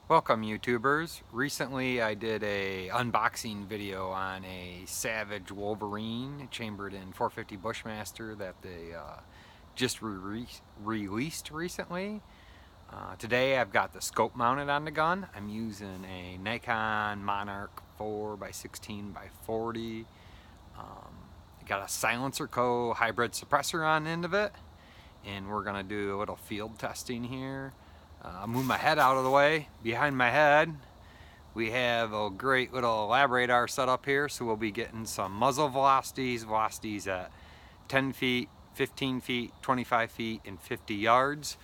Welcome YouTubers. Recently I did a unboxing video on a Savage Wolverine chambered in 450 Bushmaster that they just released recently. Today I've got the scope mounted on the gun. I'm using a Nikon Monarch 4x16x40. Got a silencer hybrid suppressor on the end of it, and we're gonna do a little field testing here. I'll move my head out of the way. Behind my head we have a great little lab radar set up here, so we'll be getting some muzzle velocities at 10 feet, 15 feet, 25 feet, and 50 yards.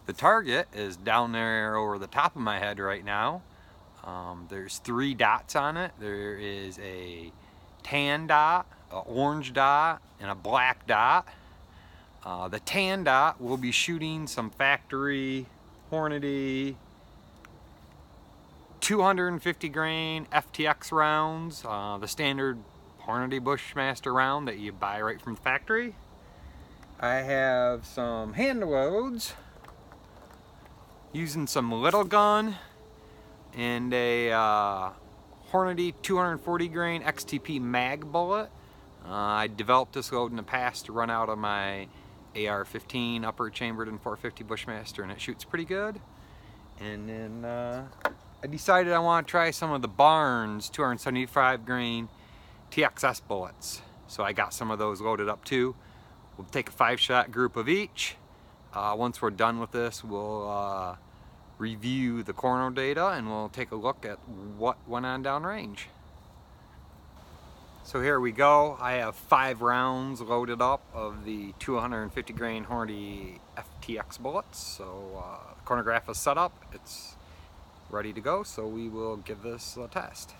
The target is down there over the top of my head right now. There's 3 dots on it. There is a tan dot, an orange dot, and a black dot. The tan dot will be shooting some factory Hornady 250 grain FTX rounds, the standard Hornady Bushmaster round that you buy right from the factory. I have some hand loads using some little gun and a Hornady 240 grain XTP mag bullet. I developed this load in the past to run out of my AR-15 upper chambered in 450 Bushmaster, and it shoots pretty good. And then I decided I want to try some of the Barnes 275 grain TXS bullets. So I got some of those loaded up too. We'll take a 5-shot group of each. Once we're done with this, we'll review the corner data and we'll take a look at what went on downrange. So here we go. I have 5 rounds loaded up of the 250 grain Hornady FTX bullets. So the corner graph is set up. It's ready to go. So we will give this a test.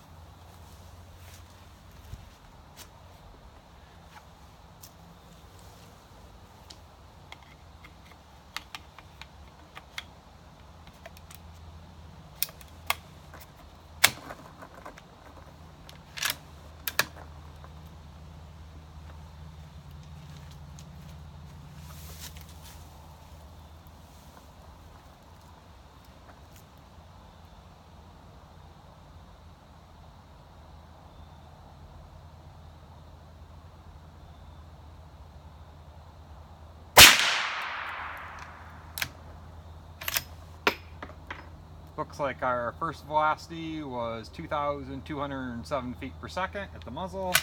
Looks like our first velocity was 2,207 feet per second at the muzzle.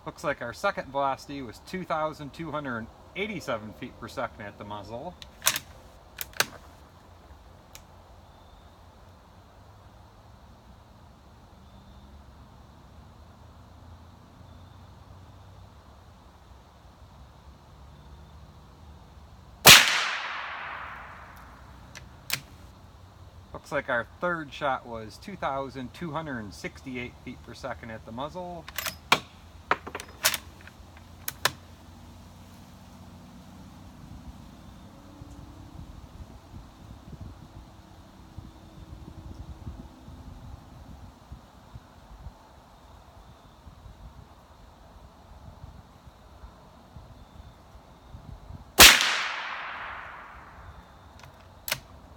Looks like our second velocity was 2,287 feet per second at the muzzle. Looks like our third shot was 2,268 feet per second at the muzzle.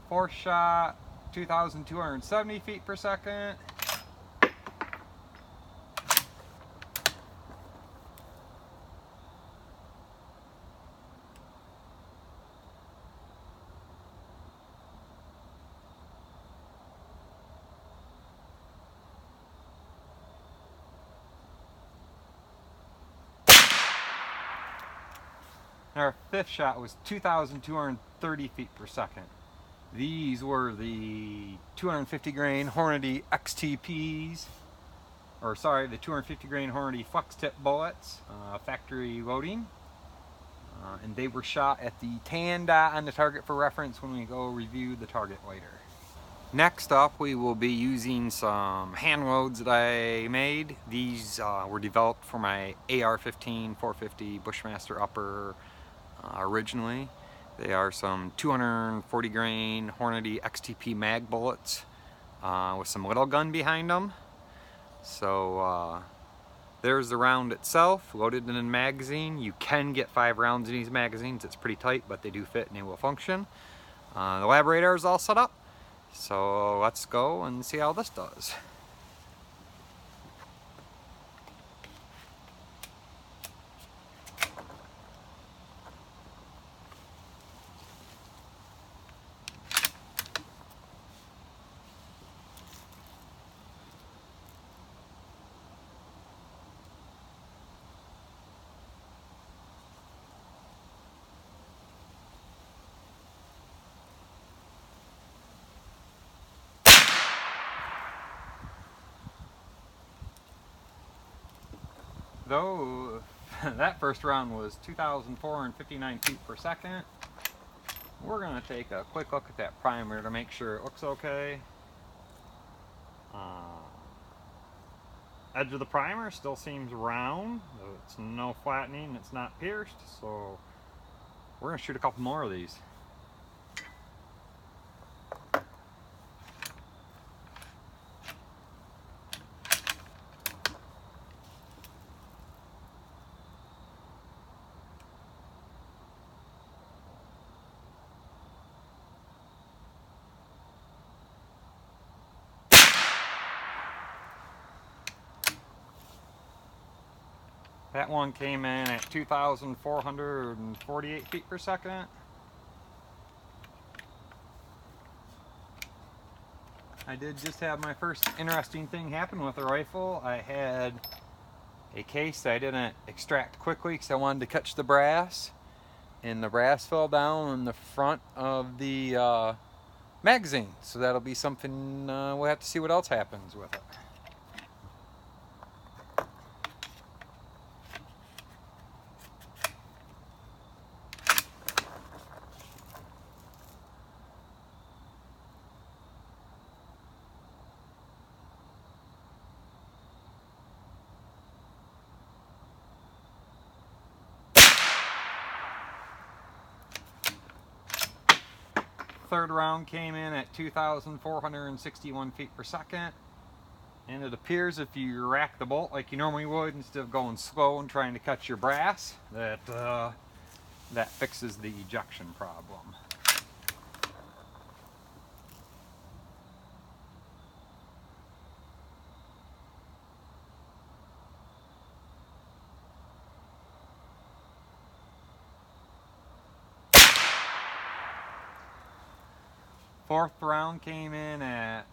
Fourth shot, 2,270 feet per second. Our fifth shot was 2,230 feet per second. These were the 250 grain Hornady XTPs, or sorry, the 250 grain Hornady flex tip bullets, factory loading. And they were shot at the tan dot on the target for reference when we go review the target later. Next up, we will be using some hand loads that I made. These were developed for my AR-15 450 Bushmaster upper Originally, they are some 240 grain Hornady XTP mag bullets with some little gun behind them. So there's the round itself, loaded in a magazine. You can get 5 rounds in these magazines. It's pretty tight, but they do fit and they will function. The lab radar is all set up, so let's go and see how this does. Though that first round was 2,459 feet per second, we're going to take a quick look at that primer to make sure it looks okay. Edge of the primer still seems round, though it's no flattening, it's not pierced, so we're going to shoot a couple more of these. That one came in at 2,448 feet per second. I did just have my first interesting thing happen with the rifle. I had a case that I didn't extract quickly because I wanted to catch the brass, and the brass fell down in the front of the magazine. So that'll be something, we'll have to see what else happens with it. Third round came in at 2,461 feet per second, and it appears if you rack the bolt like you normally would instead of going slow and trying to cut your brass, that that fixes the ejection problem. Fourth round came in at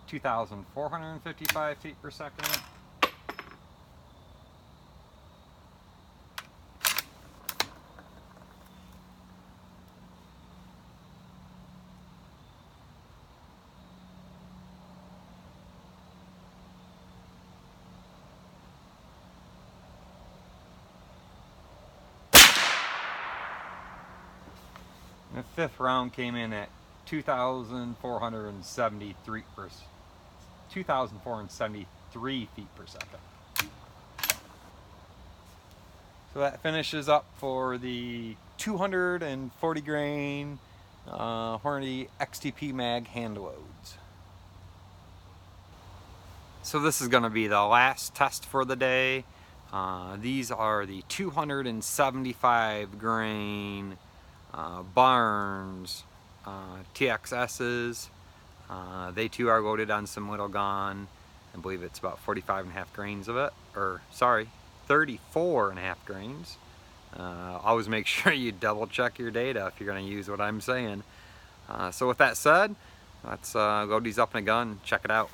2,455 feet per second. The fifth round came in at 2,473 feet per second. So that finishes up for the 240 grain Hornady XTP mag hand loads. So this is going to be the last test for the day. These are the 275 grain Barnes TXS's. They too are loaded on some little gun. I believe it's about 45.5 grains of it, or sorry, 34.5 grains. Always make sure you double check your data if you're going to use what I'm saying. So with that said, let's load these up in a gun and check it out.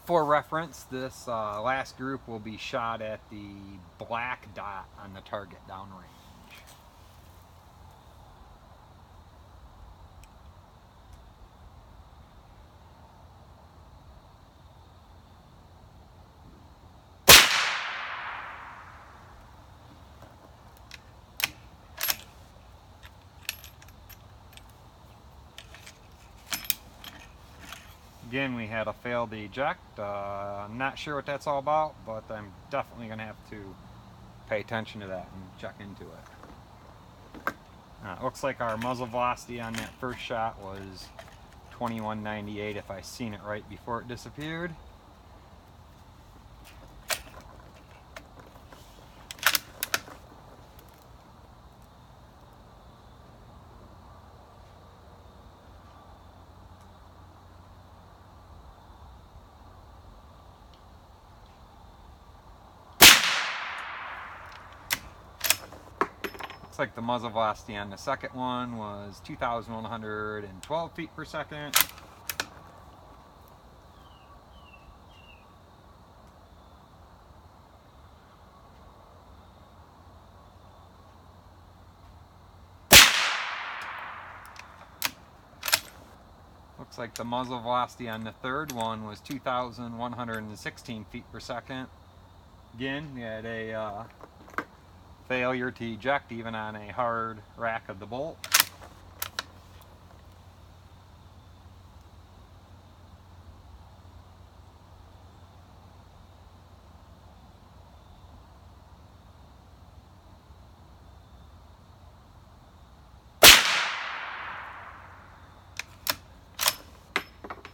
For reference, this last group will be shot at the black dot on the target downrange. Again, we had a failed eject. I'm not sure what that's all about, but I'm definitely going to have to pay attention to that and check into it. It looks like our muzzle velocity on that first shot was 2198 if I seen it right before it disappeared. Looks like the muzzle velocity on the second one was 2,112 feet per second. Looks like the muzzle velocity on the third one was 2,116 feet per second. Again, we had a failure to eject even on a hard rack of the bolt.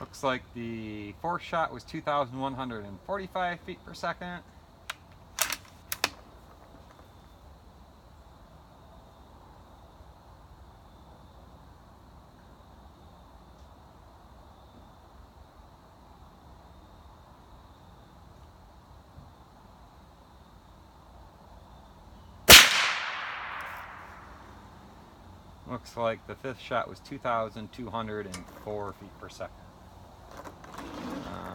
Looks like the fourth shot was 2,145 feet per second. Looks like the fifth shot was 2,204 feet per second.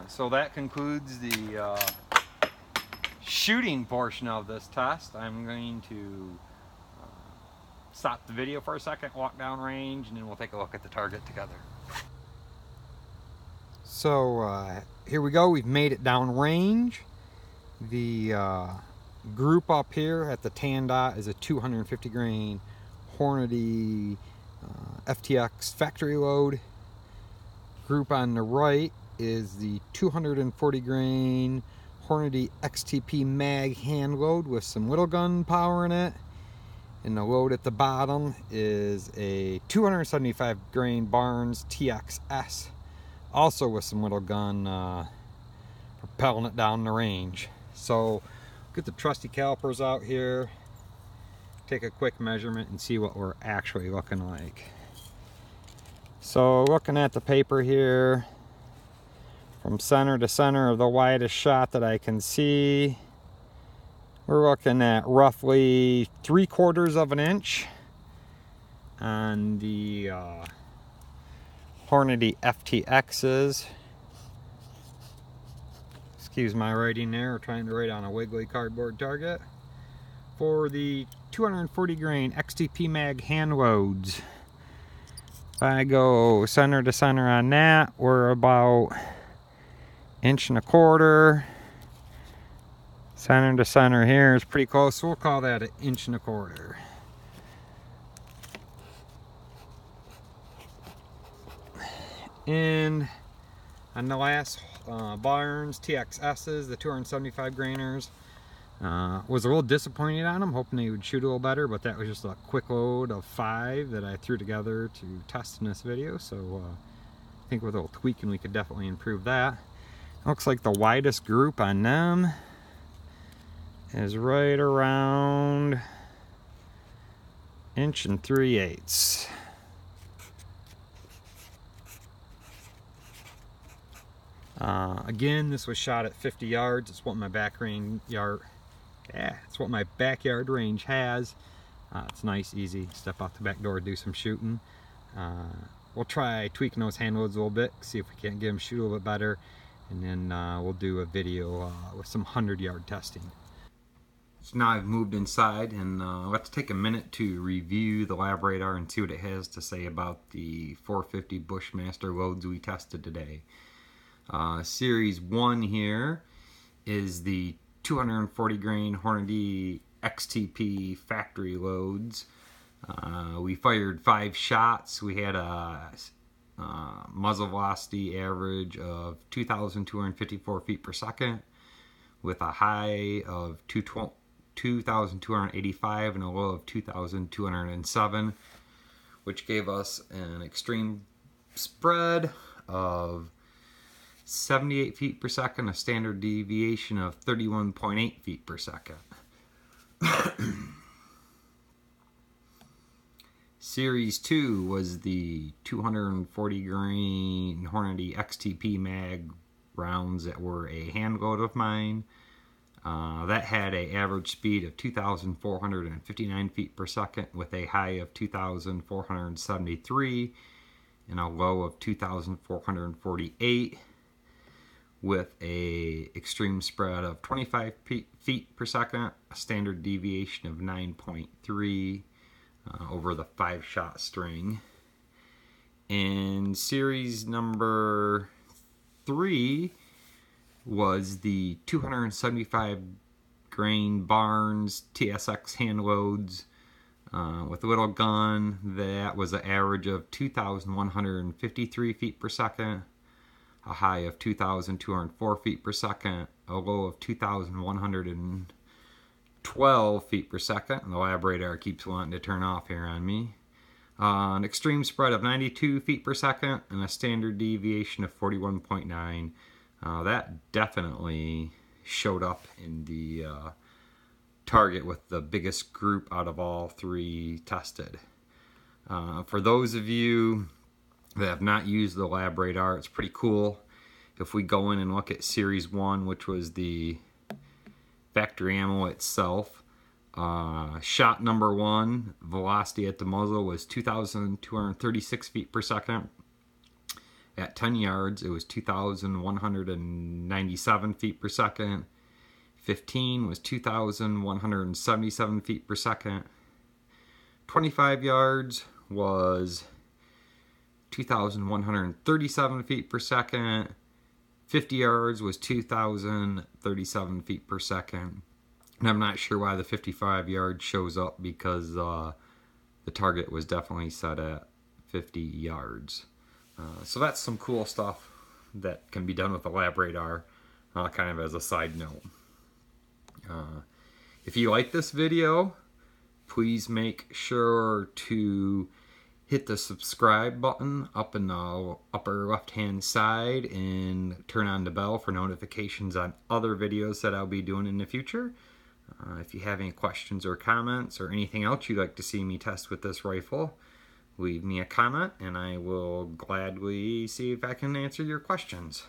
So that concludes the shooting portion of this test. I'm going to stop the video for a second, walk down range, and then we'll take a look at the target together. So here we go, we've made it down range. The group up here at the tan dot is a 250 grain Hornady FTX factory load. Group on the right is the 240 grain Hornady XTP mag hand load with some little gun power in it. And the load at the bottom is a 275 grain Barnes TXS, also with some little gun propelling it down the range. So get the trusty calipers out here, take a quick measurement and see what we're actually looking like. So looking at the paper here, from center to center of the widest shot that I can see, we're looking at roughly 3/4 of an inch on the Hornady FTXs. Excuse my writing there, we're trying to write on a wiggly cardboard target. For the 240 grain XTP mag hand loads, if I go center to center on that, we're about 1.25 inches. Center to center here is pretty close, so we'll call that 1.25 inches. And on the last Barnes TXSs, the 275 grainers, was a little disappointed on them, hoping they would shoot a little better, but that was just a quick load of 5 that I threw together to test in this video. So I think with a little tweaking we could definitely improve that. Looks like the widest group on them is right around 1 3/8 inches. Again, this was shot at 50 yards. It's what my it's what my backyard range has. It's nice, easy. Step out the back door, do some shooting. We'll try tweaking those hand loads a little bit, see if we can't get them shoot a little bit better, and then we'll do a video with some 100-yard testing. So now I've moved inside, and let's take a minute to review the lab radar and see what it has to say about the 450 Bushmaster loads we tested today. Series 1 here is the 240 grain Hornady XTP factory loads. We fired 5 shots. We had a muzzle velocity average of 2,254 feet per second, with a high of 2,285 and a low of 2,207, which gave us an extreme spread of 78 feet per second, a standard deviation of 31.8 feet per second. Series 2 was the 240 grain Hornady XTP mag rounds that were a hand load of mine. That had an average speed of 2,459 feet per second with a high of 2,473 and a low of 2,448, with a extreme spread of 25 feet per second, a standard deviation of 9.3 over the 5-shot string. And series number 3 was the 275 grain Barnes TSX hand loads with a little gun. That was an average of 2,153 feet per second, a high of 2,204 feet per second, a low of 2,112 feet per second. And the lab radar keeps wanting to turn off here on me. An extreme spread of 92 feet per second and a standard deviation of 41.9. That definitely showed up in the target with the biggest group out of all 3 tested. For those of you that have not used the lab radar, it's pretty cool. If we go in and look at Series 1, which was the factory ammo itself, shot number 1, velocity at the muzzle was 2,236 feet per second. At 10 yards, it was 2,197 feet per second. 15 was 2,177 feet per second. 25 yards was 2,137 feet per second. 50 yards was 2,037 feet per second. And I'm not sure why the 55 yard shows up, because the target was definitely set at 50 yards. So that's some cool stuff that can be done with the lab radar, kind of as a side note. If you like this video, please make sure to hit the subscribe button up in the upper left hand side and turn on the bell for notifications on other videos that I'll be doing in the future. If you have any questions or comments or anything else you'd like to see me test with this rifle, leave me a comment and I will gladly see if I can answer your questions.